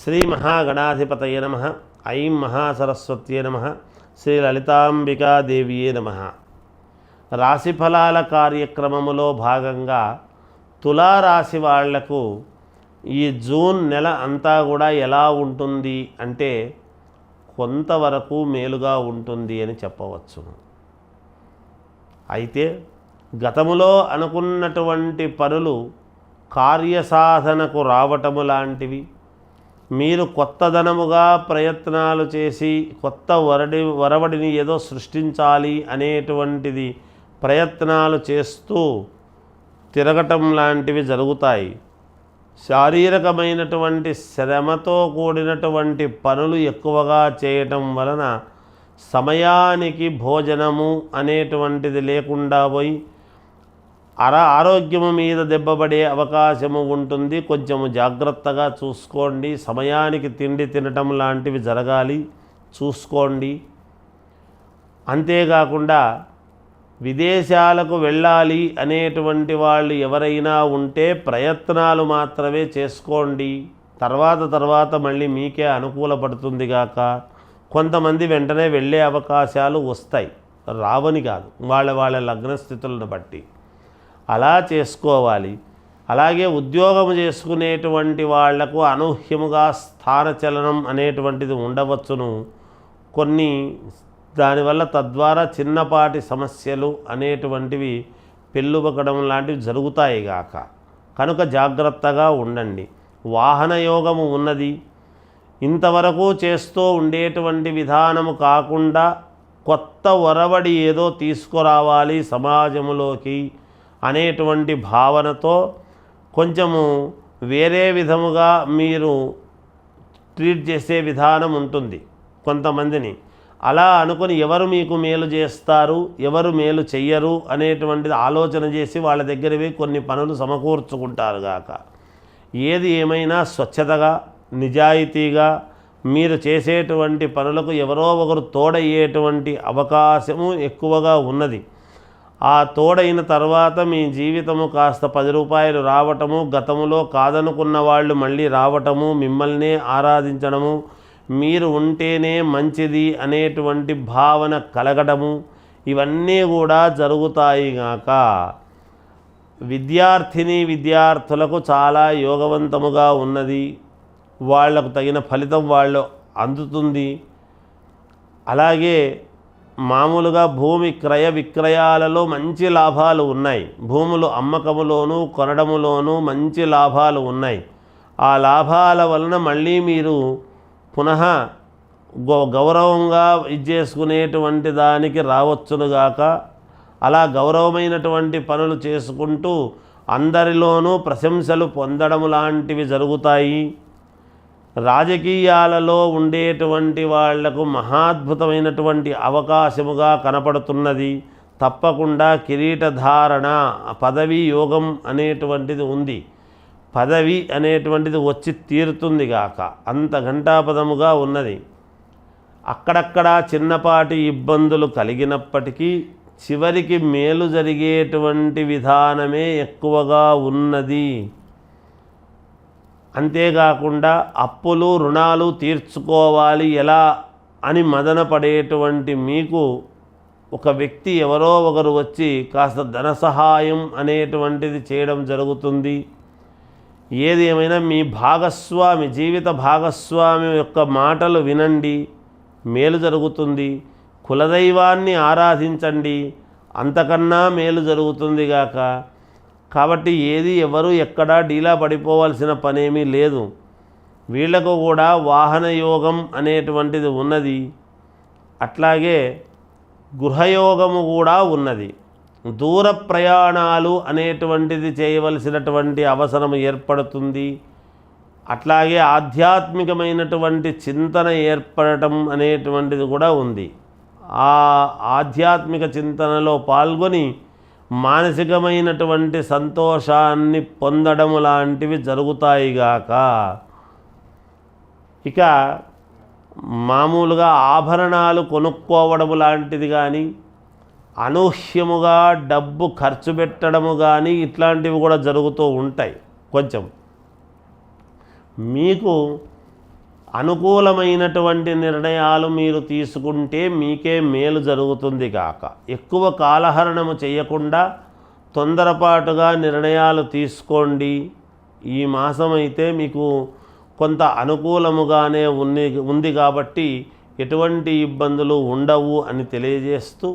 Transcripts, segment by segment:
శ్రీ మహాగణాధిపతయ నమః. ఐం మహాసరస్వత్యే నమః. శ్రీ లలితాంబికాదేవియే నమః. రాశిఫలాల కార్యక్రమములో భాగంగా తులారాశి వాళ్లకు ఈ జూన్ నెల అంతా కూడా ఎలా ఉంటుంది అంటే కొంతవరకు మేలుగా ఉంటుంది అని చెప్పవచ్చును. అయితే గతములో అనుకున్నటువంటి పనులు కార్యసాధనకు రావటము లాంటివి, మీరు కొత్తదనముగా ప్రయత్నాలు చేసి కొత్త వరవడిని ఏదో సృష్టించాలి అనేటువంటిది ప్రయత్నాలు చేస్తూ తిరగటం లాంటివి జరుగుతాయి. శారీరకమైనటువంటి శ్రమతో కూడినటువంటి పనులు ఎక్కువగా చేయటం వలన సమయానికి భోజనము అనేటువంటిది లేకుండా పోయి ఆరోగ్యము మీద దెబ్బపడే అవకాశము ఉంటుంది. కొంచెము జాగ్రత్తగా చూసుకోండి. సమయానికి తిండి తినటం లాంటివి జరగాలి, చూసుకోండి. అంతేకాకుండా విదేశాలకు వెళ్ళాలి అనేటువంటి వాళ్ళు ఎవరైనా ఉంటే ప్రయత్నాలు మాత్రమే చేసుకోండి. తర్వాత మళ్ళీ మీకే అనుకూలపడుతుంది గాక. కొంతమంది వెంటనే వెళ్ళే అవకాశాలు వస్తాయి, రావని కాదు, వాళ్ళ లగ్నస్థితులను బట్టి అలా చేసుకోవాలి. అలాగే ఉద్యోగము చేసుకునేటువంటి వాళ్లకు అనూహ్యముగా స్థానచలనం అనేటువంటిది ఉండవచ్చును. కొన్ని దానివల్ల తద్వారా చిన్నపాటి సమస్యలు అనేటువంటివి పెళ్ళుబకడం లాంటివి జరుగుతాయి గాక. కనుక జాగ్రత్తగా ఉండండి. వాహన యోగము ఉన్నది. ఇంతవరకు చేస్తూ ఉండేటువంటి విధానము కాకుండా కొత్త ఒరవడి ఏదో తీసుకురావాలి సమాజంలోకి అనేటువంటి భావనతో కొంచెము వేరే విధముగా మీరు ట్రీట్ చేసే విధానం ఉంటుంది కొంతమందిని. అలా అనుకుని ఎవరు మీకు మేలు చేస్తారు, ఎవరు మేలు చెయ్యరు అనేటువంటిది ఆలోచన చేసి వాళ్ళ దగ్గరవి కొన్ని పనులు సమకూర్చుకుంటారు గాక. ఏది ఏమైనా స్వచ్ఛతగా నిజాయితీగా మీరు చేసేటువంటి పనులకు ఎవరో ఒకరు తోడయ్యేటువంటి అవకాశము ఎక్కువగా ఉన్నది. ఆ తోడైన తర్వాత మీ జీవితము కాస్త 10 రూపాయలు రావటము, గతములో కాదనుకున్న వాళ్ళు మళ్ళీ రావటము, మిమ్మల్నే ఆరాధించడము, మీరు ఉంటేనే మంచిది అనేటువంటి భావన కలగడము, ఇవన్నీ కూడా జరుగుతాయి గాక. విద్యార్థులకు చాలా యోగవంతముగా ఉన్నది. వాళ్లకు తగిన ఫలితం వాళ్ళు అందుతుంది. అలాగే మామూలుగా భూమి క్రయ విక్రయాలలో మంచి లాభాలు ఉన్నాయి. భూములు అమ్మకములోను కొనడములోనూ మంచి లాభాలు ఉన్నాయి. ఆ లాభాల వలన మళ్ళీ మీరు పునః గౌరవంగా ఇచ్చేసుకునేటువంటి దానికి రావచ్చునుగాక. అలా గౌరవమైనటువంటి పనులు చేసుకుంటూ అందరిలోనూ ప్రశంసలు పొందడం లాంటివి జరుగుతాయి. రాజకీయాలలో ఉండేటువంటి వాళ్లకు మహాద్భుతమైనటువంటి అవకాశముగా కనపడుతున్నది. తప్పకుండా కిరీటధారణ, పదవీ యోగం అనేటువంటిది ఉంది. పదవి అనేటువంటిది వచ్చి తీరుతుంది గాక. అంత ఘంటాపదముగా ఉన్నది. అక్కడక్కడ చిన్నపాటి ఇబ్బందులు కలిగినప్పటికీ చివరికి మేలు జరిగేటువంటి విధానమే ఎక్కువగా ఉన్నది. అంతేకాకుండా అప్పులు రుణాలు తీర్చుకోవాలి ఎలా అని మదనపడేటువంటి మీకు ఒక వ్యక్తి ఎవరో ఒకరు వచ్చి కాస్త ధన సహాయం అనేటువంటిది చేయడం జరుగుతుంది. ఏది ఏమైనా మీ భాగస్వామి, జీవిత భాగస్వామి యొక్క మాటలు వినండి, మేలు జరుగుతుంది. కులదైవాన్ని ఆరాధించండి, అంతకన్నా మేలు జరుగుతుంది గాక. కాబట్టి ఎవరు ఎక్కడా డీలా పడిపోవాల్సిన పనేమీ లేదు. వీళ్లకు కూడా వాహన యోగం అనేటువంటిది ఉన్నది. అట్లాగే గృహయోగము కూడా ఉన్నది. దూర ప్రయాణాలు అనేటువంటిది చేయవలసినటువంటి అవసరం ఏర్పడుతుంది. అట్లాగే ఆధ్యాత్మికమైనటువంటి చింతన ఏర్పడటం అనేటువంటిది కూడా ఉంది. ఆ ఆధ్యాత్మిక చింతనలో పాల్గొని మానసికమైనటువంటి సంతోషాన్ని పొందడం లాంటివి జరుగుతాయి గాక. ఇక మామూలుగా ఆభరణాలు కొనుక్కోవడం లాంటిది కానీ, అనూహ్యముగా డబ్బు ఖర్చు పెట్టడము కానీ ఇట్లాంటివి కూడా జరుగుతూ ఉంటాయి. కొంచెం మీకు అనుకూలమైనటువంటి నిర్ణయాలు మీరు తీసుకుంటే మీకే మేలు జరుగుతుంది కాక ఎక్కువ కాలహరణము చేయకుండా తొందరపాటుగా నిర్ణయాలు తీసుకోండి. ఈ మాసం అయితే మీకు కొంత అనుకూలముగానే ఉంది కాబట్టి ఎటువంటి ఇబ్బందులు ఉండవు అని తెలియజేస్తూ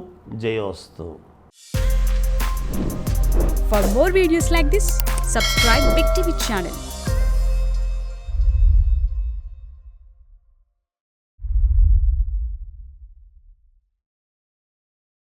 జయోస్తు. For more videos like this, subscribe Big TV channel.